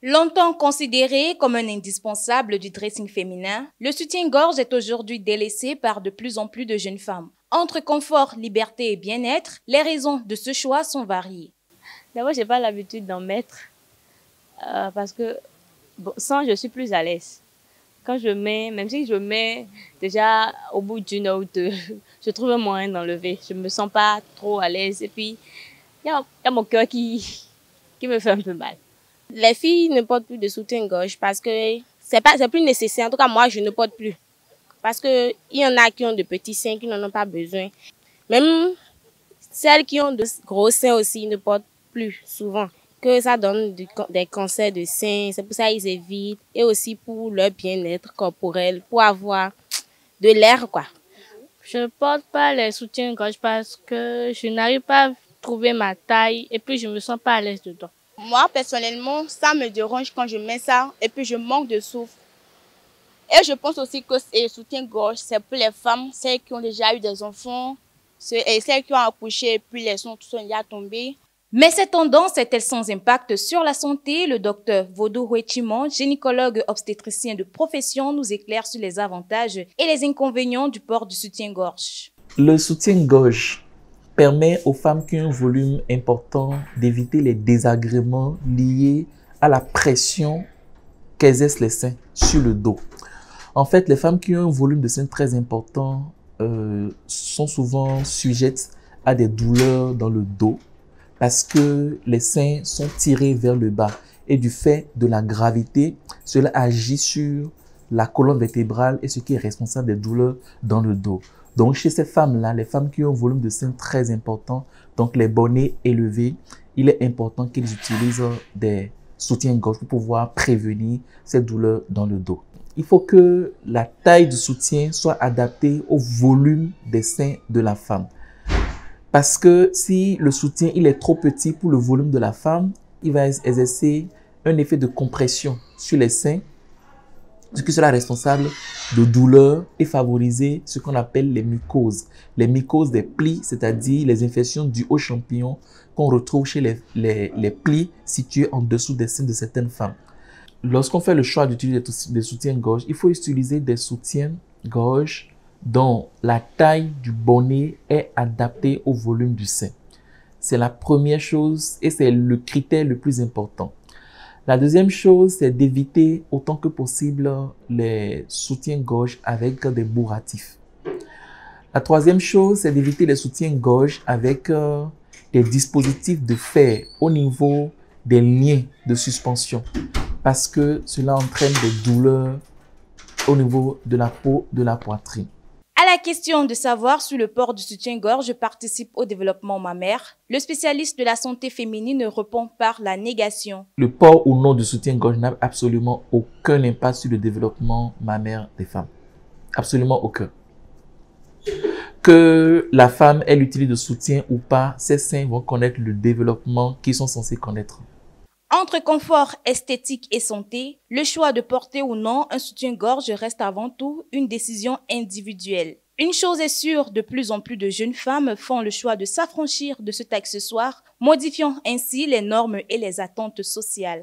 Longtemps considéré comme un indispensable du dressing féminin, le soutien-gorge est aujourd'hui délaissé par de plus en plus de jeunes femmes. Entre confort, liberté et bien-être, les raisons de ce choix sont variées. D'abord, je n'ai pas l'habitude d'en mettre parce que sans, je suis plus à l'aise. Quand je mets, même si je mets déjà au bout d'une heure ou deux, je trouve un moyen d'enlever. Je ne me sens pas trop à l'aise et puis il y a mon cœur qui me fait un peu mal. Les filles ne portent plus de soutien-gorge parce que c'est plus nécessaire. En tout cas, moi, je ne porte plus. Parce qu'il y en a qui ont de petits seins qui n'en ont pas besoin. Même celles qui ont de gros seins aussi ne portent plus souvent. Que ça donne des cancers de seins, c'est pour ça qu'ils évitent. Et aussi pour leur bien-être corporel, pour avoir de l'air, quoi. Je ne porte pas les soutiens-gorge parce que je n'arrive pas à trouver ma taille et puis je ne me sens pas à l'aise dedans. Moi, personnellement, ça me dérange quand je mets ça et puis je manque de souffle. Et je pense aussi que le soutien-gorge, c'est pour les femmes, celles qui ont déjà eu des enfants, et celles qui ont accouché et puis les sont déjà tombées. Mais cette tendance est-elle sans impact sur la santé? Le docteur Vodou Huechimon, gynécologue obstétricien de profession, nous éclaire sur les avantages et les inconvénients du port du soutien-gorge. Le soutien-gorge permet aux femmes qui ont un volume important d'éviter les désagréments liés à la pression qu'exercent les seins sur le dos. En fait, les femmes qui ont un volume de seins très important sont souvent sujettes à des douleurs dans le dos parce que les seins sont tirés vers le bas et du fait de la gravité, cela agit sur la colonne vertébrale et ce qui est responsable des douleurs dans le dos. Donc, chez ces femmes-là, les femmes qui ont un volume de seins très important, donc les bonnets élevés, il est important qu'elles utilisent des soutiens-gorge pour pouvoir prévenir ces douleurs dans le dos. Il faut que la taille du soutien soit adaptée au volume des seins de la femme. Parce que si le soutien il est trop petit pour le volume de la femme, il va exercer un effet de compression sur les seins, ce qui sera responsable de douleurs et favoriser ce qu'on appelle les mycoses. Les mycoses des plis, c'est-à-dire les infections dues aux champignons qu'on retrouve chez les plis situés en dessous des seins de certaines femmes. Lorsqu'on fait le choix d'utiliser des soutiens-gorge, il faut utiliser des soutiens-gorge dont la taille du bonnet est adaptée au volume du sein. C'est la première chose et c'est le critère le plus important. La deuxième chose, c'est d'éviter autant que possible les soutiens-gorge avec des bourratifs. La troisième chose, c'est d'éviter les soutiens-gorge avec des dispositifs de fer au niveau des liens de suspension parce que cela entraîne des douleurs au niveau de la peau de la poitrine. À la question de savoir si le port du soutien-gorge participe au développement mammaire, le spécialiste de la santé féminine répond par la négation. Le port ou non du soutien-gorge n'a absolument aucun impact sur le développement mammaire des femmes. Absolument aucun. Que la femme, elle utilise de soutien ou pas, ses seins vont connaître le développement qu'ils sont censés connaître. Entre confort, esthétique et santé, le choix de porter ou non un soutien-gorge reste avant tout une décision individuelle. Une chose est sûre, de plus en plus de jeunes femmes font le choix de s'affranchir de cet accessoire, modifiant ainsi les normes et les attentes sociales.